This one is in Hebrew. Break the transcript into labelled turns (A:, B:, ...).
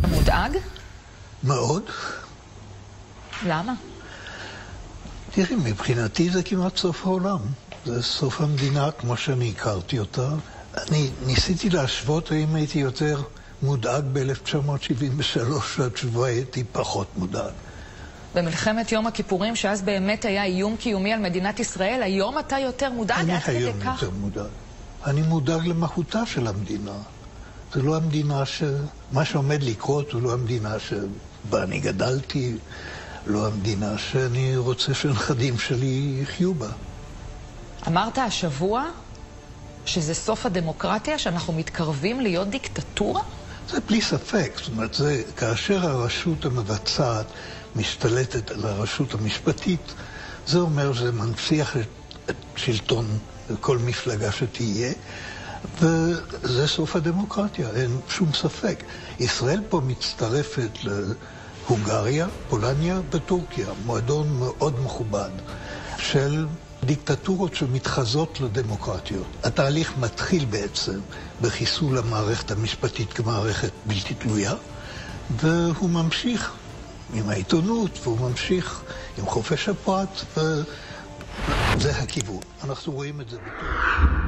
A: מודאג?
B: מאוד.
A: למה?
B: תראי, מבחינתי זה כמעט סוף העולם. זה סוף המדינה כמו שאני הכרתי אותה. אני ניסיתי להשוות האם הייתי יותר מודאג ב-1973, והתשובה הייתי פחות מודאג.
A: במלחמת יום הכיפורים, שאז באמת היה איום קיומי על מדינת ישראל, היום אתה יותר מודאג?
B: אני היום יותר מודאג. אני מודאג למהותה של המדינה. זה לא המדינה מה שעומד לקרות הוא לא המדינה שבה אני גדלתי, לא המדינה שאני רוצה שהנכדים שלי יחיו בה.
A: אמרת השבוע שזה סוף הדמוקרטיה, שאנחנו מתקרבים להיות דיקטטורה?
B: זה בלי ספק. זאת אומרת, זה כאשר הרשות המבצעת משתלטת על הרשות המשפטית, זה אומר שזה מנציח את שלטון כל מפלגה שתהיה, וזה סוף הדמוקרטיה, אין שום ספק. ישראל פה מצטרפת להונגריה, פולניה וטורקיה, מועדון מאוד מכובד של דיקטטורות שמתחזות לדמוקרטיות. התהליך מתחיל בעצם בחיסול המערכת המשפטית כמערכת בלתי תלויה, והוא ממשיך עם העיתונות, והוא ממשיך עם חופש הפרט, וזה הכיוון. אנחנו רואים את זה בטוח.